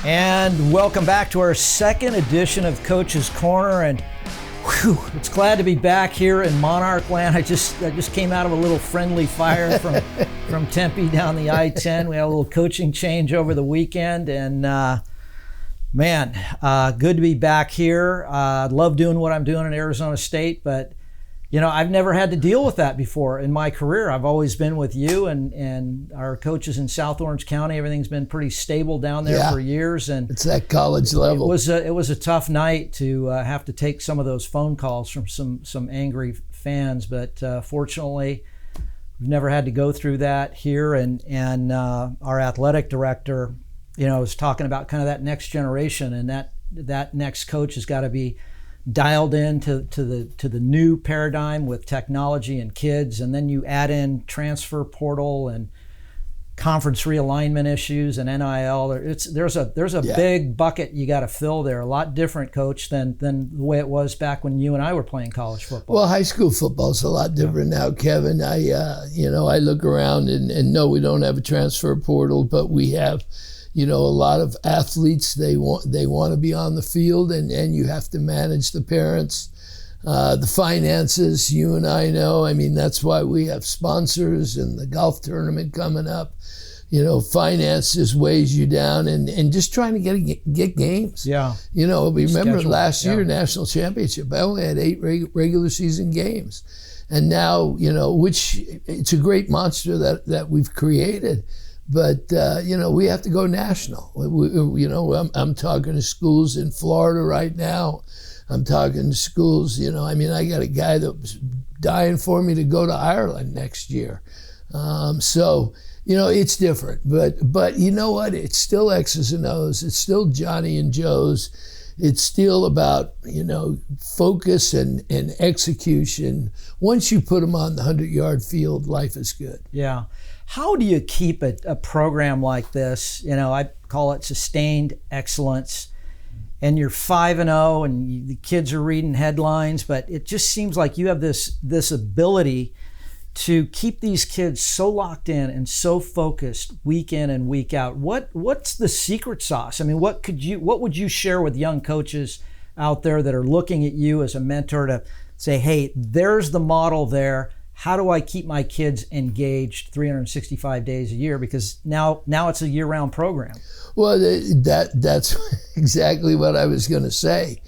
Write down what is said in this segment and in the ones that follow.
And welcome back to our second edition of Coach's Corner. And whew, it's glad to be back here in Monarch Land. I just came out of a little friendly fire from Tempe down the I-10. We had a little coaching change over the weekend, and good to be back here. I love doing what I'm doing in Arizona State, but you know, I've never had to deal with that before in my career. I've always been with you and our coaches in South Orange County. Everything's been pretty stable down there for years. And it's that college level. It was a tough night to have to take some of those phone calls from some angry fans, but fortunately, we've never had to go through that here. And our athletic director, you know, was talking about kind of that next generation, and that next coach has got to be dialed in to the new paradigm with technology and kids, and then you add in transfer portal and conference realignment issues and NIL. There's a big bucket you got to fill there. A lot different, Coach, than the way it was back when you and I were playing college football. Well, high school football is a lot different now, Kevin. I look around and no, we don't have a transfer portal, but we have, you know, a lot of athletes, they want to be on the field, and you have to manage the parents, the finances. You and I know, I mean, that's why we have sponsors and the golf tournament coming up. You know, finances weighs you down, and just trying to get games. Yeah. You know, remember last year, national championship, I only had 8 regular season games. And now, you know, which it's a great monster that we've created. But, you know, we have to go national. I'm talking to schools in Florida right now. I'm talking to schools, you know, I mean, I got a guy that was dying for me to go to Ireland next year. So, you know, it's different. But you know what? It's still X's and O's. It's still Johnny and Joe's. It's still about, you know, focus and execution. Once you put them on the 100-yard field, life is good. Yeah. How do you keep a program like this? You know, I call it sustained excellence, and you're 5-0, and the kids are reading headlines, but it just seems like you have this ability to keep these kids so locked in and so focused week in and week out. What's the secret sauce? I mean, what would you share with young coaches out there that are looking at you as a mentor to say, hey, there's the model there. How do I keep my kids engaged 365 days a year? Because now it's a year-round program. Well, that's exactly what I was going to say.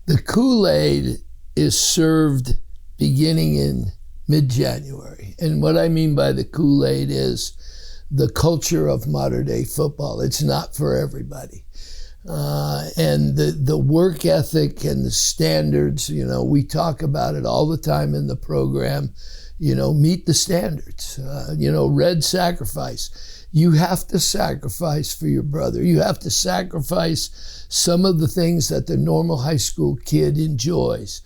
The Kool-Aid is served beginning in mid-January. And what I mean by the Kool-Aid is the culture of modern-day football. It's not for everybody. And the work ethic and the standards, you know, we talk about it all the time in the program. You know, meet the standards. You know, red sacrifice. You have to sacrifice for your brother. You have to sacrifice some of the things that the normal high school kid enjoys,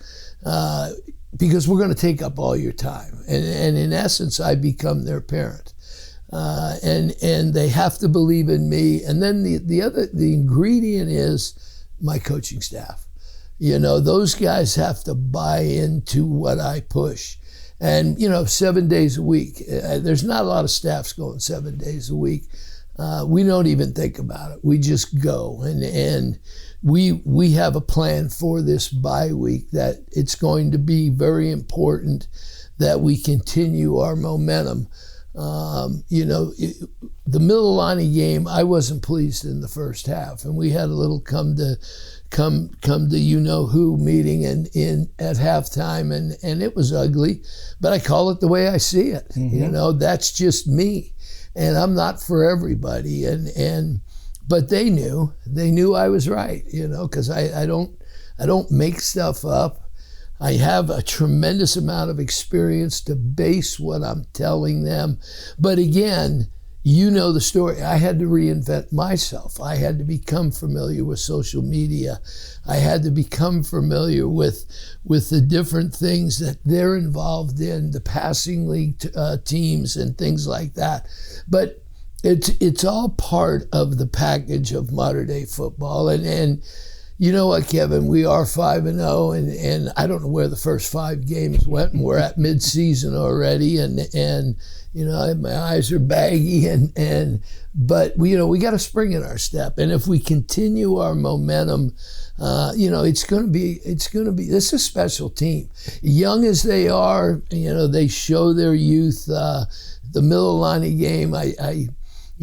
because we're going to take up all your time. And in essence, I become their parent. And they have to believe in me. And then the ingredient is my coaching staff. You know, those guys have to buy into what I push. And, you know, 7 days a week, there's not a lot of staffs going 7 days a week. We don't even think about it. We just go. And we have a plan for this bye week that it's going to be very important that we continue our momentum. You know, the Mililani game, I wasn't pleased in the first half. And we had a little come to you-know-who meeting at halftime, and it was ugly, but I call it the way I see it. Mm-hmm. You know, that's just me, and I'm not for everybody, but they knew I was right, you know, because I don't make stuff up. I have a tremendous amount of experience to base what I'm telling them, but again, you know the story. I had to reinvent myself. I had to become familiar with social media. I had to become familiar with the different things that they're involved in, the passing league teams and things like that. But it's all part of the package of modern day football. And You know what, Kevin? We are 5-0, and I don't know where the first 5 games went, and we're at mid-season already, and you know, my eyes are baggy, but we got a spring in our step, and if we continue our momentum, it's going to be. This is a special team, young as they are. They show their youth. The Mililani game,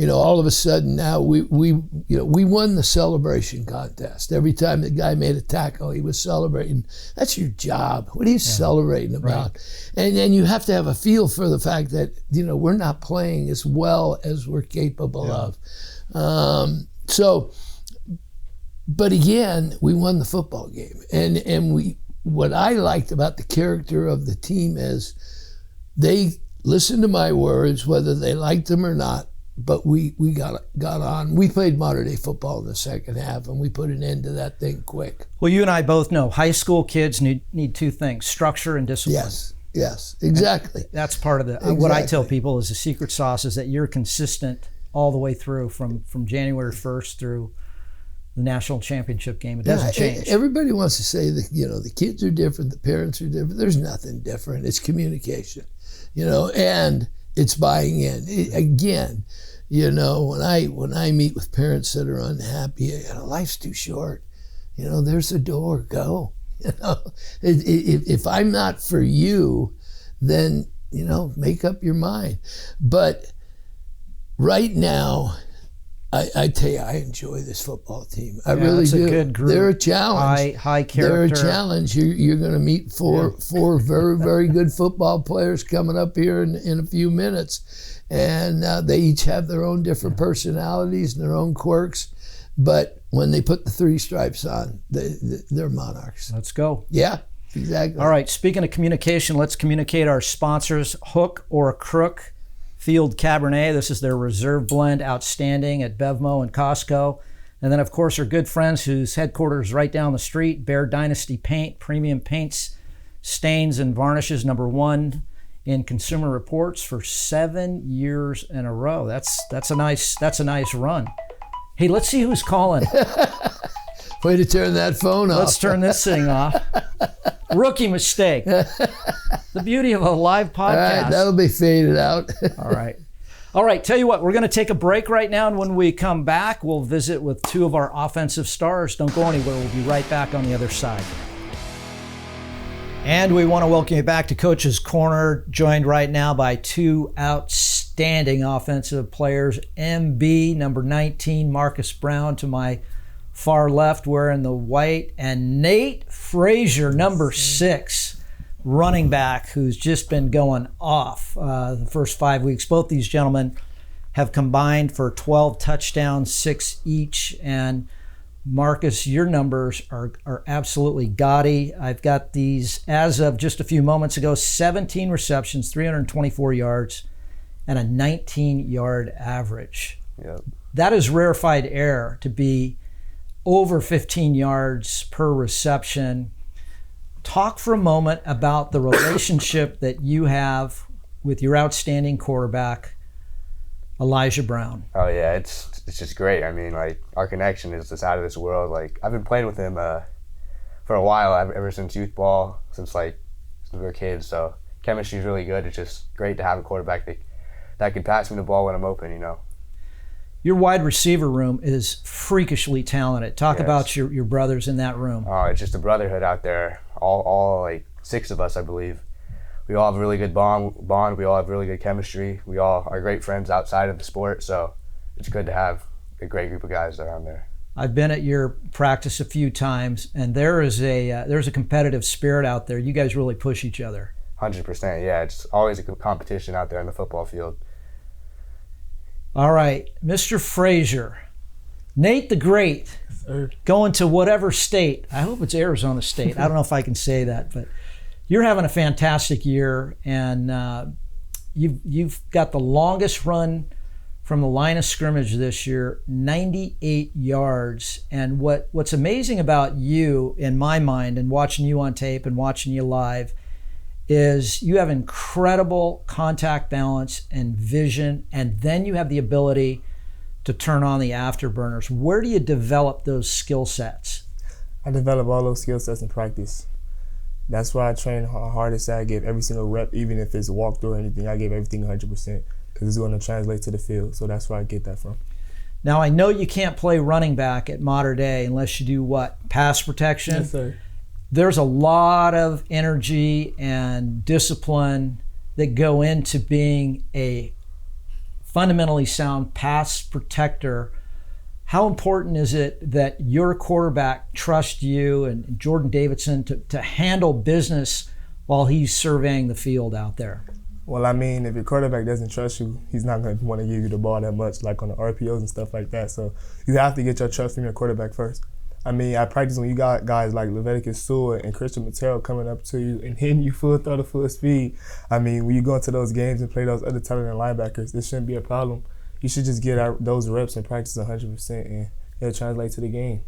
all of a sudden now we won the celebration contest. Every time the guy made a tackle, he was celebrating. That's your job. What are you celebrating about? Right. And you have to have a feel for the fact that we're not playing as well as we're capable of. But again, we won the football game, and what I liked about the character of the team is they listened to my words, whether they liked them or not. But we got on. We played modern day football in the second half, and we put an end to that thing quick. Well, you and I both know high school kids need 2 things: structure and discipline. Yes, exactly. And that's part of what I tell people is the secret sauce is that you're consistent all the way through from January 1st through the national championship game. It doesn't change. Everybody wants to say that the kids are different, the parents are different. There's nothing different. It's communication, and it's buying in. When I meet with parents that are unhappy, life's too short. There's a door. Go. If I'm not for you, then make up your mind. But right now, I tell you, I enjoy this football team. I really do. A good group. They're a challenge. High character. They're a challenge. You're going to meet four very, very good football players coming up here in a few minutes. And they each have their own different personalities and their own quirks. But when they put the 3 stripes on, they're monarchs. Let's go. Yeah, exactly. All right, speaking of communication, let's communicate our sponsors, Hook or Crook Field Cabernet. This is their reserve blend, outstanding at Bevmo and Costco. And then, of course, our good friends whose headquarters right down the street, Bear Dynasty Paint, premium paints, stains, and varnishes, #1 in Consumer Reports for 7 years in a row. That's a nice run. Hey, let's see who's calling. Way to turn that phone off. Let's turn this thing off. Rookie mistake. The beauty of a live podcast. All right, that'll be faded out. All right, tell you what, we're going to take a break right now, and when we come back, we'll visit with 2 of our offensive stars. Don't go anywhere. We'll be right back on the other side. And we want to welcome you back to Coach's Corner, joined right now by 2 outstanding offensive players. MB, number 19, Marcus Brown, to my far left, wearing the white, and Nate Frazier, number 6, running back, who's just been going off the first 5 weeks. Both these gentlemen have combined for 12 touchdowns, 6 each. And Marcus, your numbers are absolutely gaudy. I've got these as of just a few moments ago: 17 receptions, 324 yards, and a 19-yard average. Yep. That is rarefied air to be over 15 yards per reception. Talk for a moment about the relationship that you have with your outstanding quarterback, Elijah Brown. Oh yeah, it's just great. I mean, our connection is just out of this world. I've been playing with him for a while, ever since youth ball, since we were kids. So chemistry is really good. It's just great to have a quarterback that can pass me the ball when I'm open. Your wide receiver room is freakishly talented. Talk about your brothers in that room. Oh, it's just a brotherhood out there. All 6 of us, I believe. We all have a really good bond. We all have really good chemistry. We all are great friends outside of the sport. So it's good to have a great group of guys around there. I've been at your practice a few times, and there's a competitive spirit out there. You guys really push each other. 100%. Yeah, it's always a competition out there on the football field. All right, Mr. Frazier, Nate the Great, going to whatever state. I hope it's Arizona State. I don't know if I can say that, but you're having a fantastic year, and you've got the longest run from the line of scrimmage this year, 98 yards. And what's amazing about you, in my mind, and watching you on tape and watching you live, is you have incredible contact balance and vision, and then you have the ability to turn on the afterburners. Where do you develop those skill sets? I develop all those skill sets in practice. That's why I train hardest. I give every single rep, even if it's a walkthrough or anything, I give everything 100% because it's going to translate to the field. So that's where I get that from. Now, I know you can't play running back at modern day unless you do what? Pass protection? Yes, sir. There's a lot of energy and discipline that go into being a fundamentally sound pass protector. How important is it that your quarterback trusts you and Jordan Davidson to handle business while he's surveying the field out there? Well, I mean, if your quarterback doesn't trust you, he's not going to want to give you the ball that much, like on the RPOs and stuff like that. So you have to get your trust from your quarterback first. I mean, I practice when you got guys like Leviticus Sewell and Christian Mateo coming up to you and hitting you full throttle, full speed. I mean, when you go into those games and play those other talented linebackers, this shouldn't be a problem. You should just get those reps and practice 100%, and it'll translate to the game.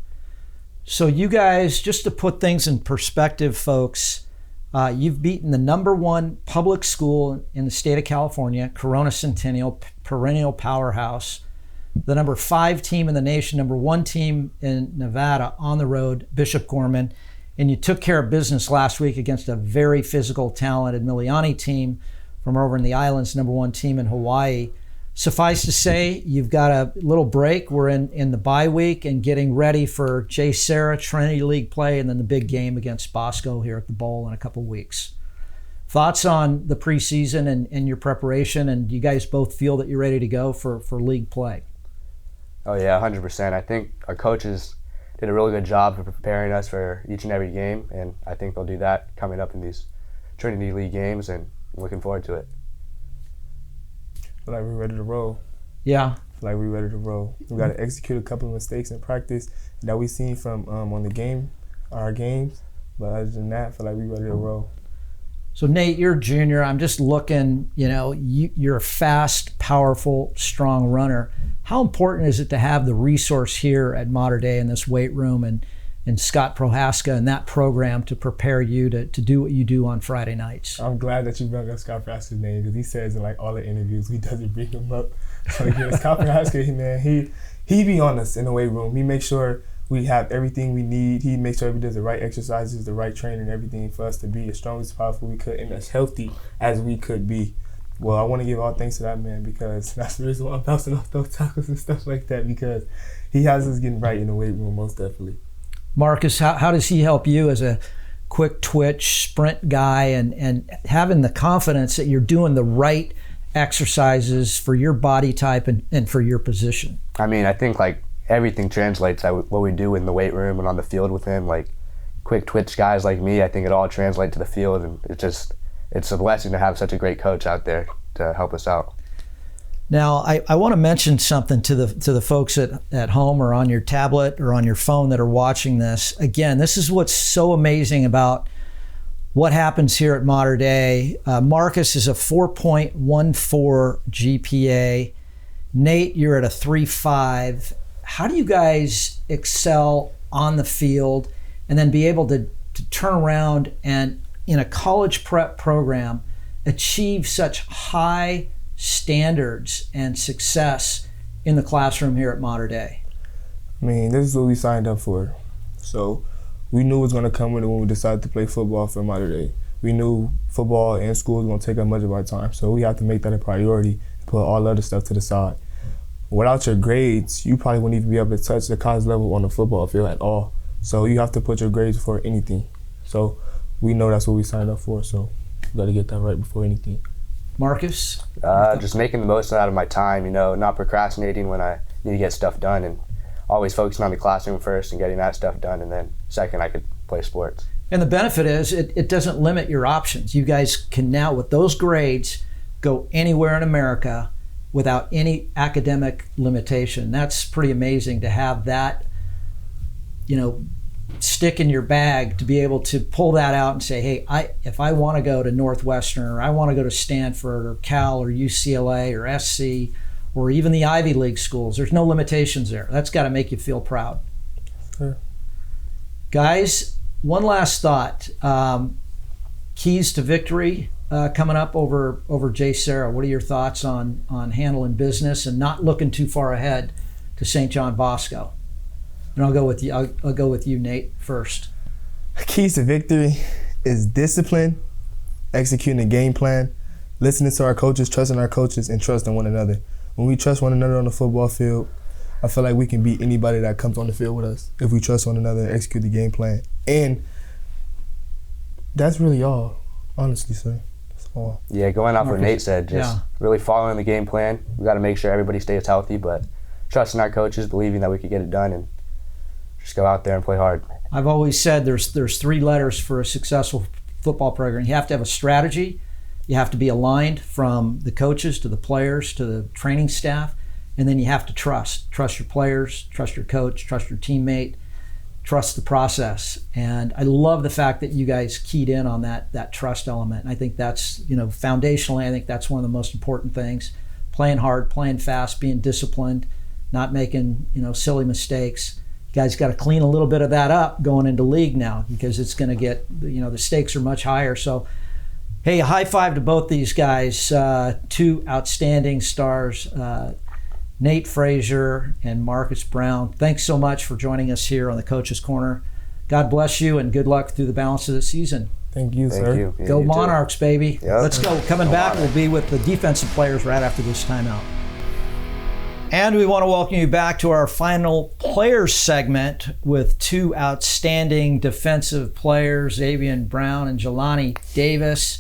So you guys, just to put things in perspective, folks, you've beaten the #1 public school in the state of California, Corona Centennial, perennial powerhouse, the #5 team in the nation, #1 team in Nevada on the road, Bishop Gorman, and you took care of business last week against a very physical, talented Mililani team from over in the islands, #1 team in Hawaii. Suffice to say, you've got a little break. We're in the bye week and getting ready for J. Sarah Trinity League play and then the big game against Bosco here at the Bowl in a couple weeks. Thoughts on the preseason and your preparation, and do you guys both feel that you're ready to go for league play? Oh yeah, 100%. I think our coaches did a really good job of preparing us for each and every game, and I think they'll do that coming up in these Trinity League games, and I'm looking forward to it. I feel like we're ready to roll. Yeah. I feel like we're ready to roll. We got to execute a couple of mistakes in practice that we seen from on our games. But other than that, I feel like we're ready to roll. So Nate, you're a junior. I'm just looking, you're a fast, powerful, strong runner. How important is it to have the resource here at Modern Day in this weight room and Scott Prohaska and that program to prepare you to do what you do on Friday nights? I'm glad that you brought up Scott Prohaska's name because he says in like all the interviews he doesn't bring him up. So yeah, Scott Prohaska, man, he be on us in the weight room. He makes sure we have everything we need. He makes sure we does the right exercises, the right training, everything for us to be as strong as powerful we could and as healthy as we could be. Well, I want to give all thanks to that man because that's the reason why I'm bouncing off those tackles and stuff like that because he has us getting right in the weight room most definitely. Marcus, how does he help you as a quick twitch sprint guy and having the confidence that you're doing the right exercises for your body type and for your position? I mean, I think like everything translates to what we do in the weight room and on the field with him. Like quick twitch guys like me, I think it all translates to the field, and it's a blessing to have such a great coach out there to help us out. Now, I want to mention something to the folks at home or on your tablet or on your phone that are watching this. Again, this is what's so amazing about what happens here at Modern Day. Marcus is a 4.14 GPA. Nate, you're at a 3.5. How do you guys excel on the field and then be able to turn around and in a college prep program achieve such high standards and success in the classroom here at Modern Day? I mean, this is what we signed up for. So we knew it was going to come with it when we decided to play football for Modern Day. We knew football and school was going to take up much of our time, so we have to make that a priority and put all other stuff to the side. Without your grades, you probably wouldn't even be able to touch the college level on the football field at all. So you have to put your grades before anything. So we know that's what we signed up for, so we got to get that right before anything. Marcus? Just making the most out of my time, not procrastinating when I need to get stuff done, and always focusing on the classroom first and getting that stuff done, and then second I could play sports. And the benefit is it doesn't limit your options. You guys can now, with those grades, go anywhere in America without any academic limitation. That's pretty amazing to have that, stick in your bag to be able to pull that out and say, hey, if I want to go to Northwestern or I want to go to Stanford or Cal or UCLA or SC or even the Ivy League schools, there's no limitations there. That's got to make you feel proud. Sure. Guys, one last thought. Keys to victory coming up over J. Sarah. What are your thoughts on handling business and not looking too far ahead to St. John Bosco? And I'll go with you. I'll go with you, Nate, first. Keys to victory is discipline, executing a game plan, listening to our coaches, trusting our coaches, and trusting one another. When we trust one another on the football field, I feel like we can beat anybody that comes on the field with us if we trust one another and execute the game plan. And that's really all, honestly, sir. That's all. Yeah, going off what Nate said, just Yeah. really following the game plan. We got to make sure everybody stays healthy, but trusting our coaches, believing that we could get it done, and just go out there and play hard. I've always said there's 3 letters for a successful football program. You have to have a strategy. You have to be aligned from the coaches to the players to the training staff. And then you have to trust your players, trust your coach, trust your teammate, trust the process. And I love the fact that you guys keyed in on that trust element. And I think that's, foundationally, I think that's one of the most important things. Playing hard, playing fast, being disciplined, not making, silly mistakes. You guys got to clean a little bit of that up going into league now, because it's going to get, the stakes are much higher. So, hey, a high five to both these guys, 2 outstanding stars, Nate Frazier and Marcus Brown. Thanks so much for joining us here on the Coach's Corner. God bless you and good luck through the balance of the season. Thank you, sir. Thank you. Yeah, Go you Monarchs, baby. Yep. Let's go. Coming back, Monarchs. we'll be with the defensive players right after this timeout. And we want to welcome you back to our final players segment with 2 outstanding defensive players, Zabien Brown and Jeilani Davis.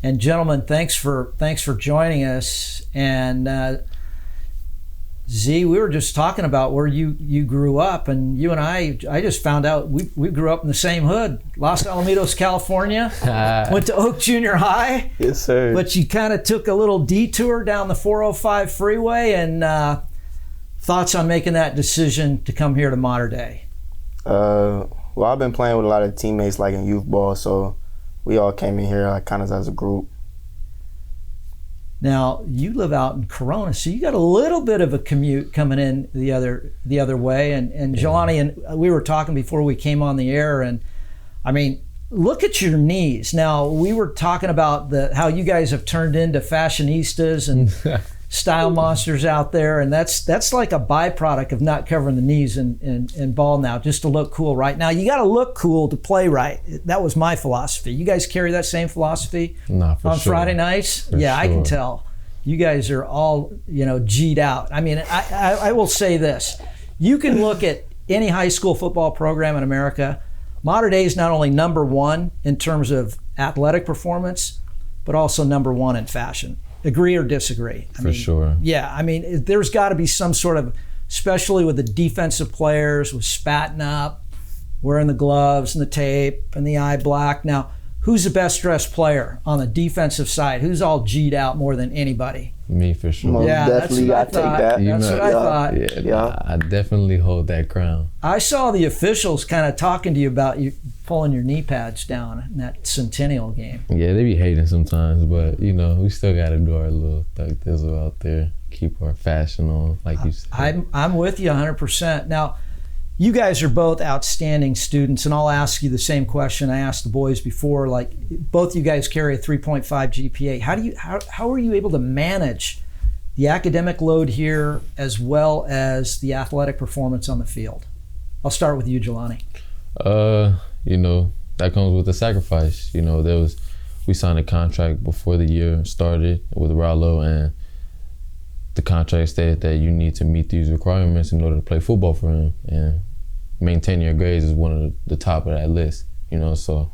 And gentlemen, thanks for joining us. And Z, we were just talking about where you grew up, and you and I just found out we grew up in the same hood, Los Alamitos, California. Went to Oak Junior High. Yes, sir. But you kind of took a little detour down the 405 freeway, and thoughts on making that decision to come here to Mater Dei? Well, I've been playing with a lot of teammates like in youth ball, so we all came in here like kind of as a group. Now, you live out in Corona, so you got a little bit of a commute coming in the other way. And Jeilani, and we were talking before we came on the air, and I mean, look at your knees. Now, we were talking about how you guys have turned into fashionistas and style monsters out there, and that's like a byproduct of not covering the knees in ball now, just to look cool. Right now, you got to look cool to play right. That was my philosophy. You guys carry that same philosophy Nah, for on sure. Friday nights? For Yeah, I can sure. tell. You guys are all, G'd out. I mean, I will say this. You can look at any high school football program in America. Mater Dei is not only number 1 in terms of athletic performance, but also number 1 in fashion. Agree or disagree? For sure. Yeah, I mean, there's got to be some sort of, especially with the defensive players, with spatting up, wearing the gloves and the tape and the eye black. Now, who's the best dressed player on the defensive side? Who's all G'd out more than anybody? Me for sure. Most Yeah, that's definitely, what I I take thought. that. That's what I thought. Yeah, Yeah. I definitely hold that crown. I saw the officials kind of talking to you about you pulling your knee pads down in that Centennial game. Yeah, they be hating sometimes, but we still gotta do our little thug thizzle out there. Keep our fashion on, like you said. I'm with you 100%. Now, you guys are both outstanding students, and I'll ask you the same question I asked the boys before. Like, both you guys carry a 3.5 GPA. How are you able to manage the academic load here as well as the athletic performance on the field? I'll start with you, Jeilani. That comes with the sacrifice. We signed a contract before the year started with Rollo, and the contract stated that you need to meet these requirements in order to play football for him, and maintaining your grades is one of the top of that list. So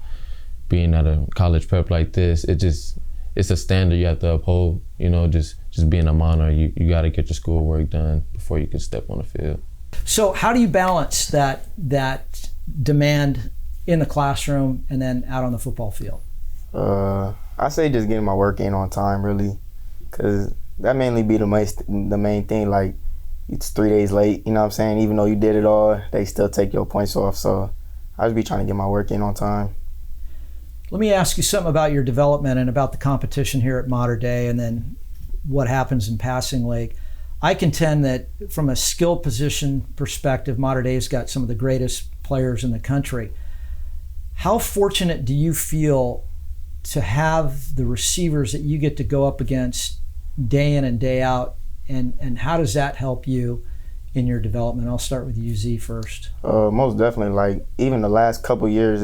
being at a college prep like this, it's a standard you have to uphold. Just being a minor, you got to get your schoolwork done before you can step on the field. So how do you balance that demand in the classroom and then out on the football field? I say just getting my work in on time, really, because that mainly be the main thing. Like, it's 3 days late, you know what I'm saying? Even though you did it all, they still take your points off. So I just be trying to get my work in on time. Let me ask you something about your development and about the competition here at Mater Dei, and then what happens in passing league. I contend that from a skill position perspective, Mater Dei's got some of the greatest players in the country. How fortunate do you feel to have the receivers that you get to go up against day in and day out, and how does that help you in your development? I'll start with you, Z, first. Most definitely. Like, even the last couple years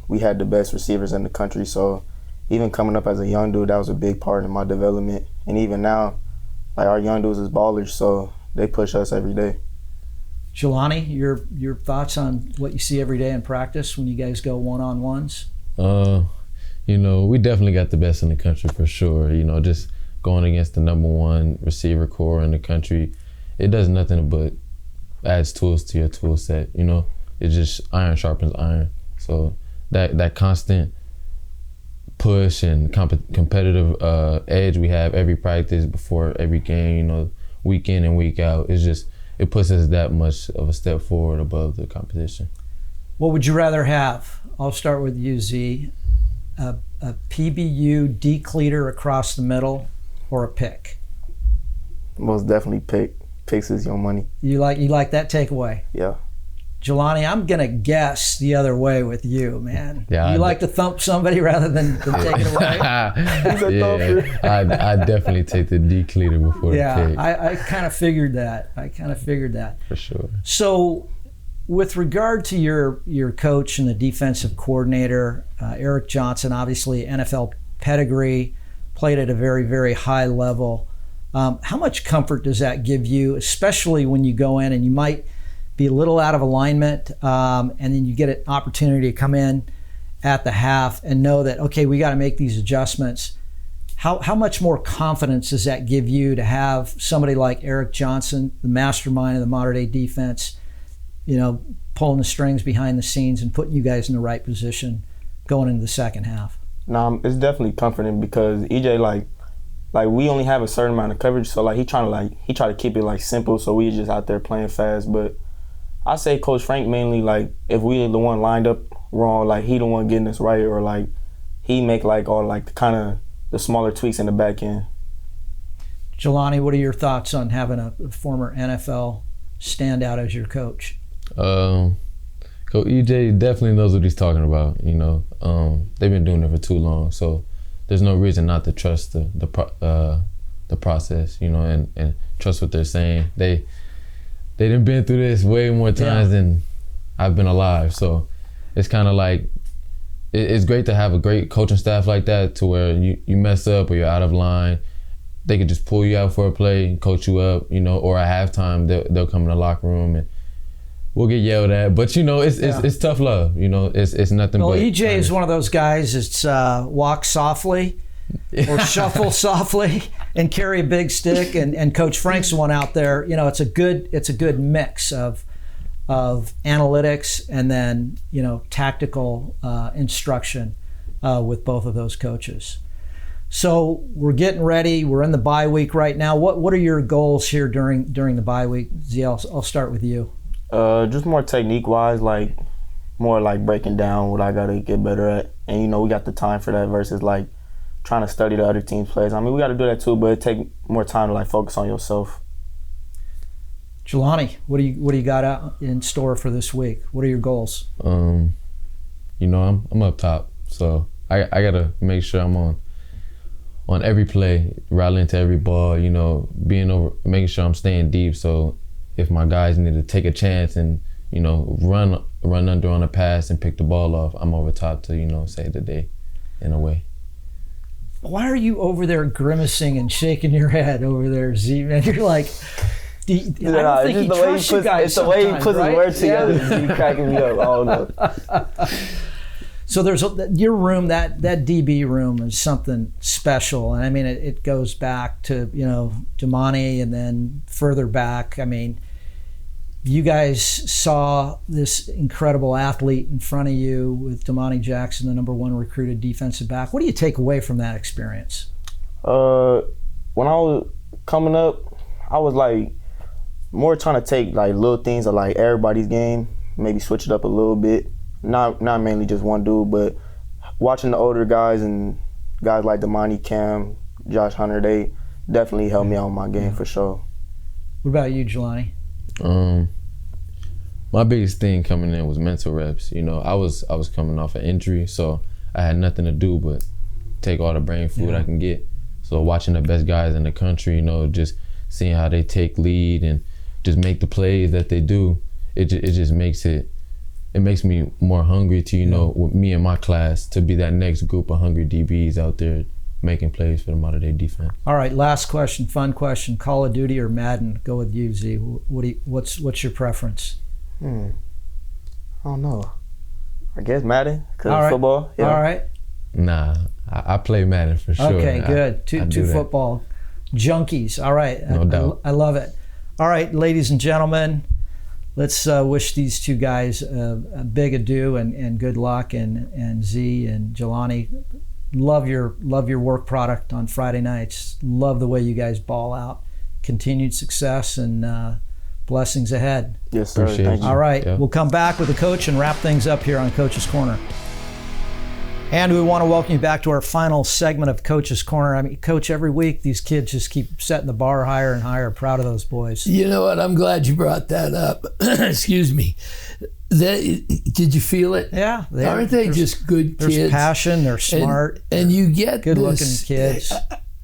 we had the best receivers in the country. So even coming up as a young dude, that was a big part in my development. And even now, like, our young dudes is ballers, so they push us every day. Jeilani, your thoughts on what you see every day in practice when you guys go one-on-ones? We definitely got the best in the country for sure. Just going against the #1 receiver core in the country, it does nothing but adds tools to your tool set. It's just iron sharpens iron. So that constant push and competitive edge we have every practice, before every game, week in and week out, it puts us that much of a step forward above the competition. What would you rather have? I'll start with you, Z. A PBU decleater across the middle or a pick? Most definitely pick. Picks is your money. You like that takeaway? Yeah. Jeilani, I'm gonna guess the other way with you, man. Yeah, you like to thump somebody rather than take it away. I definitely take the decleater before the pick. I kind of figured that. For sure. So, with regard to your coach and the defensive coordinator, Eric Johnson, obviously NFL pedigree, played at a very, very high level. How much comfort does that give you, especially when you go in and you might be a little out of alignment, and then you get an opportunity to come in at the half and know that, okay, we got to make these adjustments. How much more confidence does that give you to have somebody like Eric Johnson, the mastermind of the modern day defense, pulling the strings behind the scenes and putting you guys in the right position going into the second half? No, it's definitely comforting because EJ, like we only have a certain amount of coverage, so he try to keep it simple, so we just out there playing fast. But I say Coach Frank mainly, if we the one lined up wrong, he the one getting us right, or he make all the smaller tweaks in the back end. Jeilani, what are your thoughts on having a former NFL standout as your coach? Coach EJ definitely knows what he's talking about. They've been doing it for too long, so there's no reason not to trust the process, and trust what they're saying. They done been through this way more times than I've been alive. So it's kind of it's great to have a great coaching staff like that, to where you mess up or you're out of line, they could just pull you out for a play and coach you up, or at halftime they'll come in the locker room and we'll get yelled at. But it's tough love. It's nothing but. Well, EJ is one of those guys. It's walk softly or shuffle softly and carry a big stick. And Coach Frank's the one out there. It's a good mix of analytics and then tactical instruction with both of those coaches. So we're getting ready. We're in the bye week right now. What are your goals here during the bye week? Z, I'll start with you. Just more technique-wise, more breaking down what I got to get better at. And, we got the time for that versus, trying to study the other team's plays. I mean, we got to do that too, but it take more time to, focus on yourself. Jeilani, what do you got out in store for this week? What are your goals? I'm up top, so I got to make sure I'm on every play, rattling to every ball, making sure I'm staying deep, so if my guys need to take a chance and, run under on a pass and pick the ball off, I'm over top to, save the day in a way. Why are you over there grimacing and shaking your head over there, Z? Man, you're like, I don't think he trusts you guys. It's the way he puts his words together. He's cracking me up. I don't know. So there's your room, that DB room is something special. And I mean, it goes back to, Damani and then further back. I mean, you guys saw this incredible athlete in front of you with Damani Jackson, the #1 recruited defensive back. What do you take away from that experience? When I was coming up, I was more trying to take little things of everybody's game, maybe switch it up a little bit. Not mainly just one dude, but watching the older guys and guys like Damani, Cam, Josh Hunter, they definitely helped me out in my game for sure. What about you, Jeilani? My biggest thing coming in was mental reps. I was coming off an injury, so I had nothing to do but take all the brain food I can get. So watching the best guys in the country, just seeing how they take lead and just make the plays that they do, it just makes me more hungry to, you know, with me and my class, to be that next group of hungry DBs out there making plays for the modern day defense. All right, last question, fun question. Call of Duty or Madden? Go with you, Z. What's your preference? I don't know. I guess Madden, because All right. football. Yeah. All right. Nah, I play Madden for sure. Okay, good. Two that. football junkies. All right. No doubt. I love it. All right, ladies and gentlemen, let's wish these two guys a big adieu and good luck. And Z and Jeilani, love your work product on Friday nights. Love the way you guys ball out. Continued success and blessings ahead. Yes, sir. Appreciate Thank you. All right, Yeah. We'll come back with the coach and wrap things up here on Coach's Corner. And we want to welcome you back to our final segment of Coach's Corner. I mean, Coach, every week these kids just keep setting the bar higher and higher. Proud of those boys. You know what? I'm glad you brought that up. Excuse me. Did you feel it? Yeah, Aren't they just good kids? There's passion. They're smart. And you get good-looking this, kids.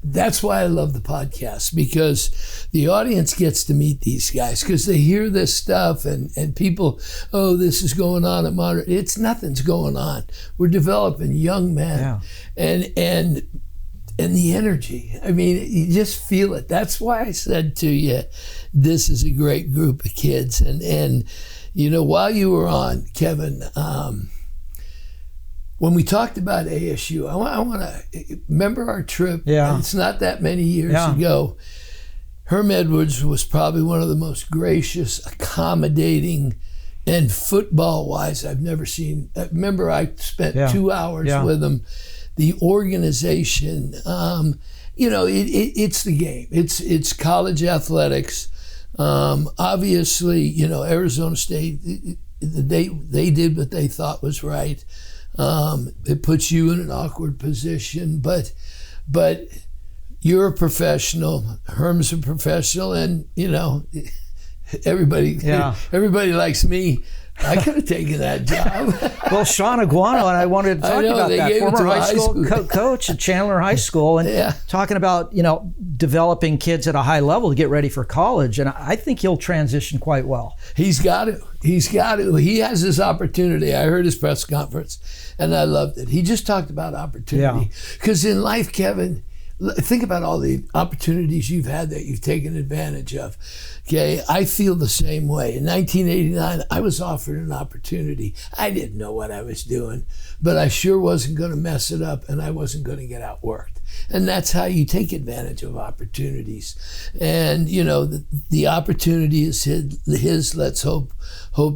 That's why I love the podcast, because the audience gets to meet these guys, because they hear this stuff and people, oh, this is going on at Modern. It's nothing's going on. We're developing young men, and the energy. I mean, you just feel it. That's why I said to you, this is a great group of kids. And you know, while you were on, Kevin, when we talked about ASU, I want to remember our trip. Yeah. It's not that many years ago. Herm Edwards was probably one of the most gracious, accommodating, and football-wise, I've never seen. Remember, I spent 2 hours with him. The organization, you know, it's the game. It's college athletics. Obviously, you know, Arizona State, they did what they thought was right. It puts you in an awkward position, but you're a professional. Herm's a professional, and you know, everybody likes me. I could have taken that job. Well, Sean Aguano, and I wanted to talk about that, former high school coach at Chandler High School, and talking about, you know, developing kids at a high level to get ready for college, and I think he'll transition quite well. He's got to. He has this opportunity. I heard his press conference, and I loved it. He just talked about opportunity. Because in life, Kevin, think about all the opportunities you've had that you've taken advantage of. Okay, I feel the same way. In 1989, I was offered an opportunity. I didn't know what I was doing, but I sure wasn't going to mess it up, and I wasn't going to get outworked. And that's how you take advantage of opportunities. And you know, the opportunity is his. Let's hope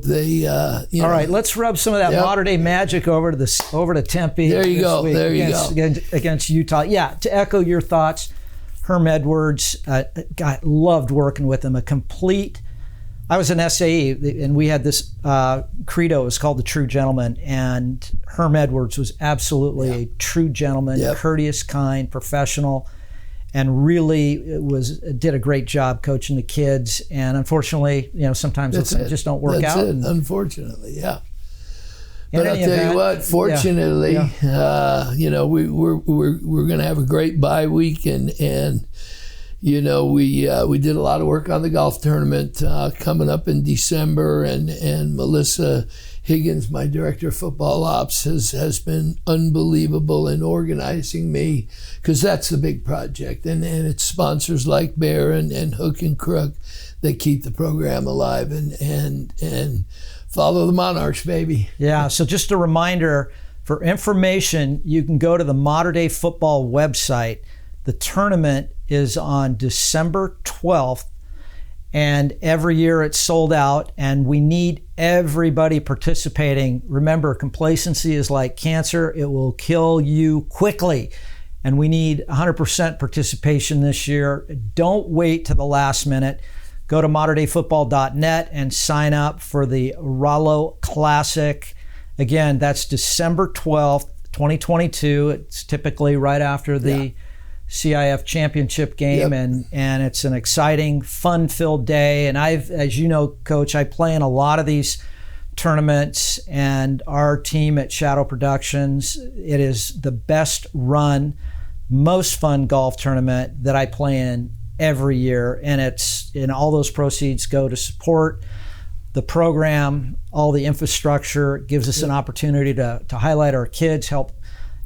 they. All right, let's rub some of that modern day magic over to Tempe. There you go. There you go. Against Utah. Yeah. To echo your thoughts, Herm Edwards. God, loved working with him. I was an SAE, and we had this credo. It was called the True Gentleman, and Herm Edwards was absolutely a true gentleman, courteous, kind, professional, and really did a great job coaching the kids. And unfortunately, you know, sometimes those just don't work out. Unfortunately, yeah. But I'll tell you what, fortunately, you know, we're going to have a great bye week, and you know, we did a lot of work on the golf tournament coming up in December, and Melissa Higgins, my director of football ops, has been unbelievable in organizing me, because that's the big project, and it's sponsors like Bear and Hook and Crook that keep the program alive, and follow the Monarchs, baby. Yeah. So just a reminder, for information, you can go to the Modern Day Football website. The tournament is on December 12th, and every year it's sold out, and we need everybody participating. Remember, complacency is like cancer. It will kill you quickly, and we need 100% participation this year. Don't wait to the last minute. Go to moderndayfootball.net and sign up for the Rollo Classic. Again, that's December 12th, 2022. It's typically right after the CIF championship game, and it's an exciting, fun-filled day. And as you know, Coach, I play in a lot of these tournaments, and our team at Shadow Productions, it is the best run, most fun golf tournament that I play in every year, and it's and all those proceeds go to support the program, all the infrastructure. It gives us an opportunity to highlight our kids, help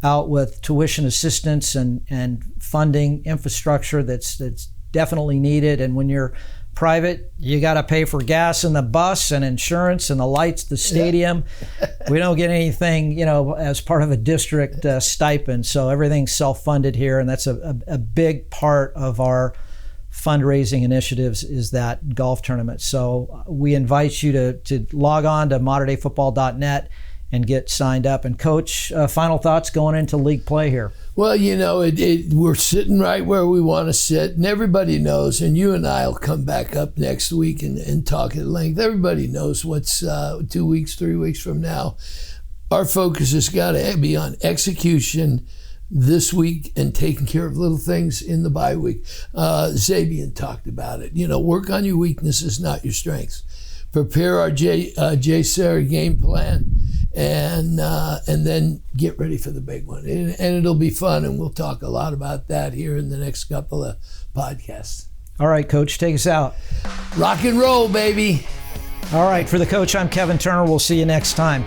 out with tuition assistance and funding infrastructure that's definitely needed. And when you're private, you got to pay for gas in the bus and insurance and the lights, the stadium. We don't get anything, as part of a district stipend. So everything's self-funded here, and that's a big part of our fundraising initiatives is that golf tournament. So we invite you to log on to moderndayfootball.net and get signed up. And Coach, final thoughts going into league play here? Well, we're sitting right where we want to sit, and everybody knows, and you and I will come back up next week and talk at length. Everybody knows what's 2 weeks, 3 weeks from now. Our focus has got to be on execution this week and taking care of little things in the bye week. Zabien talked about it. Work on your weaknesses, not your strengths. Prepare our JSerra game plan, and then get ready for the big one. And it'll be fun, and we'll talk a lot about that here in the next couple of podcasts. All right, Coach, take us out. Rock and roll, baby. All right, for the coach, I'm Kevin Turner. We'll see you next time.